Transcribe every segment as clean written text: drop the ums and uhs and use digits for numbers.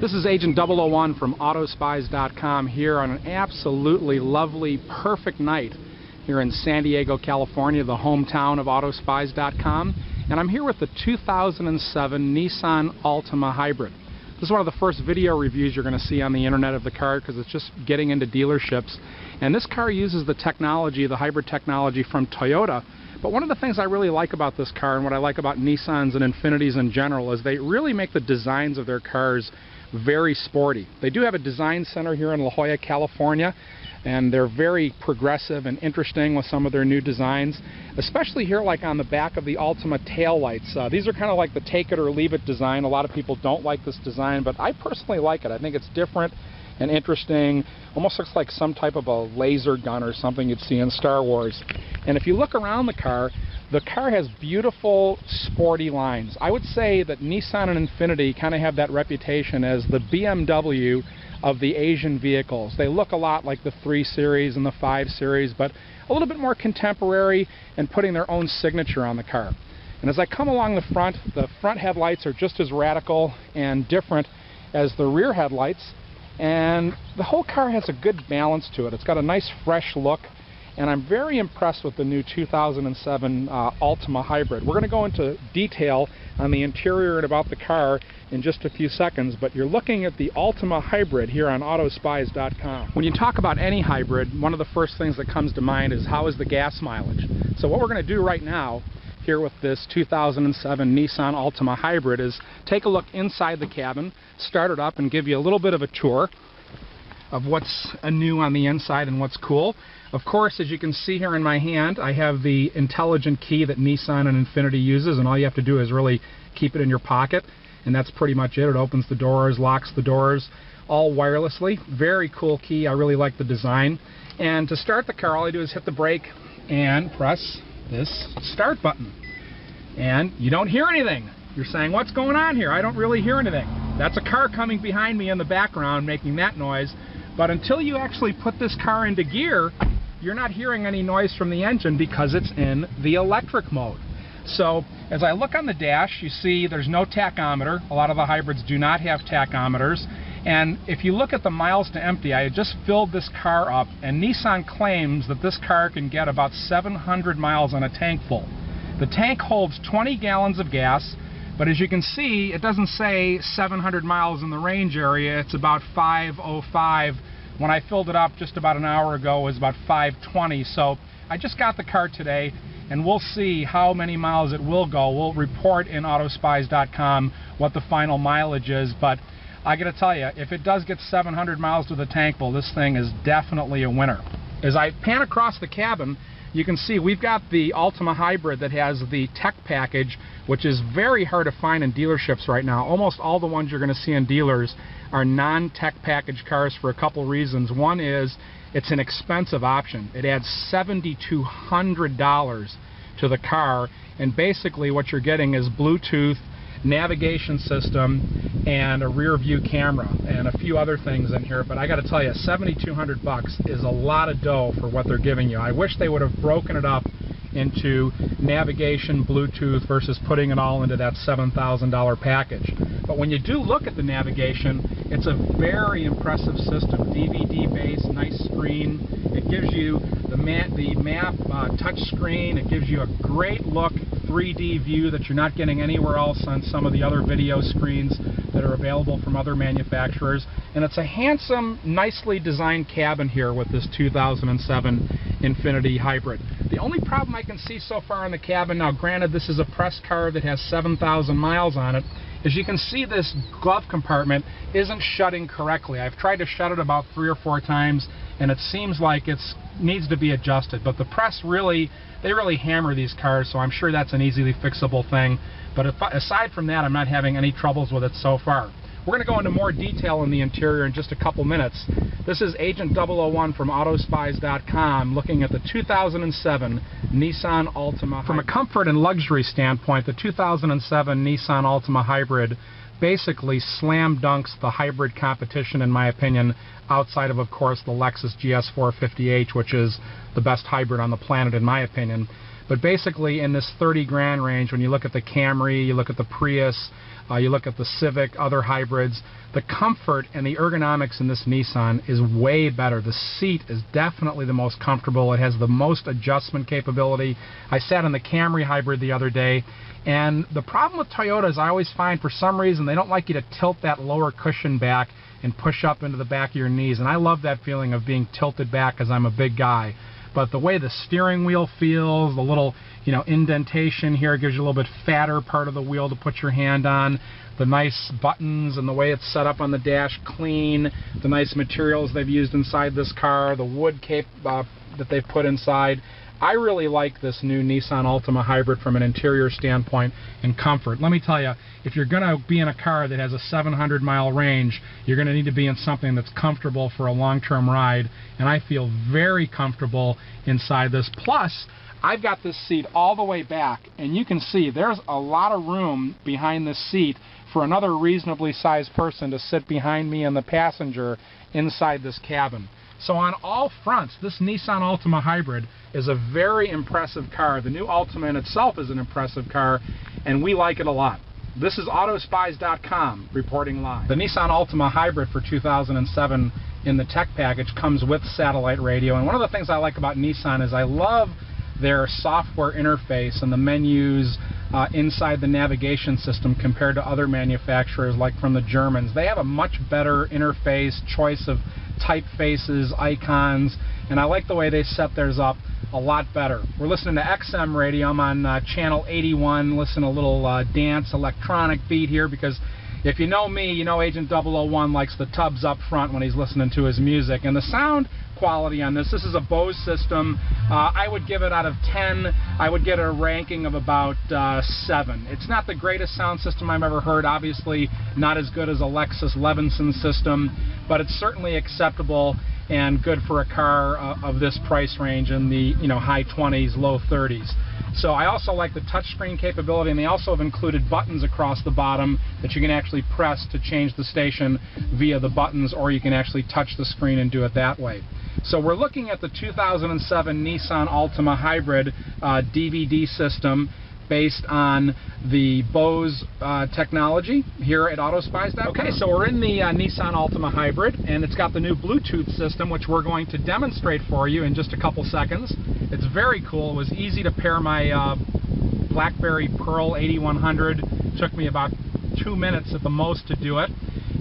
This is Agent 001 from Autospies.com here on an absolutely lovely, perfect night here in San Diego, California, the hometown of Autospies.com. And I'm here with the 2007 Nissan Altima Hybrid. This is one of the first video reviews you're going to see on the internet of the car because it's just getting into dealerships. And this car uses the technology, the hybrid technology from Toyota. But one of the things I really like about this car, and what I like about Nissans and Infinitis in general, is they really make the designs of their cars very sporty. They do have a design center here in La Jolla, California, and they're very progressive and interesting with some of their new designs, especially here like on the back of the Altima taillights. These are kind of like the take it or leave it design. A lot of people don't like this design, but I personally like it. I think it's different and interesting. Almost looks like some type of a laser gun or something you'd see in Star Wars. And if you look around the car has beautiful sporty lines. I would say that Nissan and Infiniti kind of have that reputation as the BMW of the Asian vehicles. They look a lot like the 3 Series and the 5 Series, but a little bit more contemporary and putting their own signature on the car. And as I come along the front headlights are just as radical and different as the rear headlights, and the whole car has a good balance to it. It's got a nice fresh look, and I'm very impressed with the new 2007 Altima Hybrid. We're going to go into detail on the interior and about the car in just a few seconds, but you're looking at the Altima Hybrid here on Autospies.com. When you talk about any hybrid, one of the first things that comes to mind is how is the gas mileage. So what we're going to do right now here with this 2007 Nissan Altima Hybrid is take a look inside the cabin, start it up, and give you a little bit of a tour of what's new on the inside and what's cool. Of course, as you can see here in my hand, I have the intelligent key that Nissan and Infiniti uses, and all you have to do is really keep it in your pocket, and that's pretty much it. It opens the doors, locks the doors, all wirelessly. Very cool key. I really like the design. And to start the car, all I do is hit the brake and press this start button. And you don't hear anything. You're saying, what's going on here? I don't really hear anything. That's a car coming behind me in the background making that noise. But until you actually put this car into gear, you're not hearing any noise from the engine because it's in the electric mode. So as I look on the dash, you see there's no tachometer. A lot of the hybrids do not have tachometers. And if you look at the miles to empty, I had just filled this car up, and Nissan claims that this car can get about 700 miles on a tank full. The tank holds 20 gallons of gas, but as you can see, it doesn't say 700 miles in the range area. It's about 505. When I filled it up just about an hour ago, it was about 520. So I just got the car today, and we'll see how many miles it will go. We'll report in Autospies.com what the final mileage is, but I gotta tell you, if it does get 700 miles to the tank full, this thing is definitely a winner. As I pan across the cabin, you can see we've got the Altima Hybrid that has the tech package, which is very hard to find in dealerships right now. Almost all the ones you're going to see in dealers are non-tech package cars for a couple reasons. One is it's an expensive option. It adds $7,200 to the car, and basically what you're getting is Bluetooth, navigation system, and a rear view camera and a few other things in here. But I got to tell you, $7,200 is a lot of dough for what they're giving you. I wish they would have broken it up into navigation, Bluetooth, versus putting it all into that $7,000 package. But when you do look at the navigation, it's a very impressive system. DVD base, nice screen. It gives you the map touch screen. It gives you a great look 3D view that you're not getting anywhere else on some of the other video screens that are available from other manufacturers. And it's a handsome, nicely designed cabin here with this 2007 Infiniti Hybrid. The only problem I can see so far in the cabin, now granted this is a press car that has 7,000 miles on it, as you can see this glove compartment isn't shutting correctly. I've tried to shut it about 3 or 4 times, and it seems like it needs to be adjusted. But the press they really hammer these cars, so I'm sure that's an easily fixable thing. But aside from that, I'm not having any troubles with it so far. We're going to go into more detail in the interior in just a couple minutes. This is Agent 001 from Autospies.com looking at the 2007 Nissan Altima. From a comfort and luxury standpoint, the 2007 Nissan Altima Hybrid basically slam dunks the hybrid competition, in my opinion, outside of course, the Lexus GS450H, which is the best hybrid on the planet, in my opinion. But basically, in this 30 grand range, when you look at the Camry, you look at the Prius, You look at the Civic, other hybrids. The comfort and the ergonomics in this Nissan is way better. The seat is definitely the most comfortable. It has the most adjustment capability. I sat in the Camry hybrid the other day, and the problem with Toyota is I always find for some reason they don't like you to tilt that lower cushion back and push up into the back of your knees, and I love that feeling of being tilted back because I'm a big guy. But the way the steering wheel feels, the little indentation here gives you a little bit fatter part of the wheel to put your hand on, the nice buttons and the way it's set up on the dash, clean, the nice materials they've used inside this car, the wood cape that they've put inside. I really like this new Nissan Altima Hybrid from an interior standpoint and comfort. Let me tell you, if you're going to be in a car that has a 700-mile range, you're going to need to be in something that's comfortable for a long-term ride, and I feel very comfortable inside this. Plus, I've got this seat all the way back, and you can see there's a lot of room behind this seat for another reasonably sized person to sit behind me and the passenger inside this cabin. So on all fronts, this Nissan Altima Hybrid is a very impressive car. The new Altima in itself is an impressive car, and we like it a lot. This is Autospies.com reporting live. The Nissan Altima Hybrid for 2007 in the tech package comes with satellite radio, and one of the things I like about Nissan is I love their software interface and the menus inside the navigation system compared to other manufacturers like from the Germans. They have a much better interface, choice of typefaces, icons, and I like the way they set theirs up a lot better. We're listening to XM radio. I'm on channel 81, listen to a little dance electronic beat here because if you know me, you know Agent 001 likes the tubs up front when he's listening to his music. And the sound quality on this is a Bose system. I would give it out of 10, I would get a ranking of about 7. It's not the greatest sound system I've ever heard, obviously not as good as a Lexus Levinson system, but it's certainly acceptable and good for a car of this price range in the high 20s, low 30s. So I also like the touchscreen capability, and they also have included buttons across the bottom that you can actually press to change the station via the buttons, or you can actually touch the screen and do it that way. So we're looking at the 2007 Nissan Altima Hybrid DVD system based on the Bose technology here at Autospies.com. Okay, so we're in the Nissan Altima Hybrid, and it's got the new Bluetooth system, which we're going to demonstrate for you in just a couple seconds. It's very cool. It was easy to pair my BlackBerry Pearl 8100. Took me about 2 minutes at the most to do it.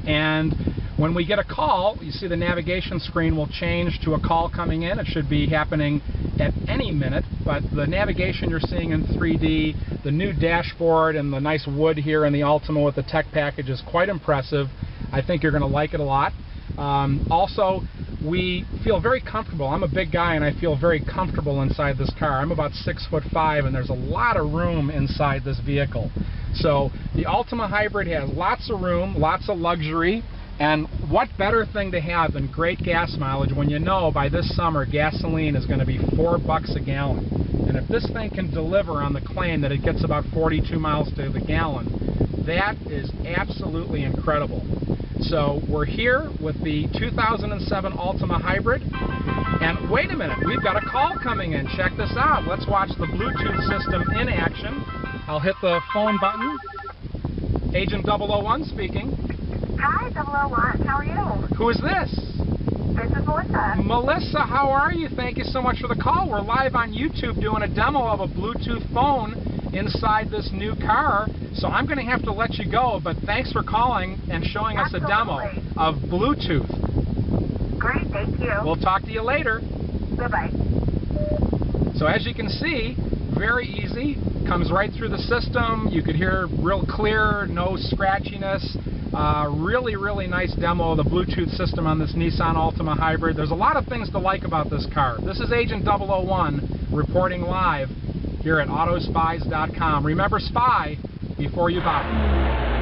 And when we get a call, you see the navigation screen will change to a call coming in. It should be happening at any minute, but the navigation you're seeing in 3D, the new dashboard and the nice wood here in the Altima with the tech package is quite impressive. I think you're going to like it a lot. Also, we feel very comfortable. I'm a big guy and I feel very comfortable inside this car. I'm about 6'5", and there's a lot of room inside this vehicle. So the Altima Hybrid has lots of room, lots of luxury, and what better thing to have than great gas mileage when you know by this summer gasoline is going to be $4 a gallon. And if this thing can deliver on the claim that it gets about 42 miles to the gallon, that is absolutely incredible. So we're here with the 2007 Altima Hybrid, and wait a minute, we've got a call coming in. Check this out. Let's watch the Bluetooth system in action. I'll hit the phone button. Agent 001 speaking. Hi, 001. How are you? Who is this? This is Melissa. Melissa, how are you? Thank you so much for the call. We're live on YouTube doing a demo of a Bluetooth phone inside this new car. So I'm going to have to let you go, but thanks for calling and showing us a demo of Bluetooth. Great, thank you. We'll talk to you later. Bye-bye. So as you can see, very easy. Comes right through the system. You could hear real clear, no scratchiness. Really, really nice demo of the Bluetooth system on this Nissan Altima Hybrid. There's a lot of things to like about this car. This is Agent 001 reporting live here at Autospies.com. Remember, spy before you buy.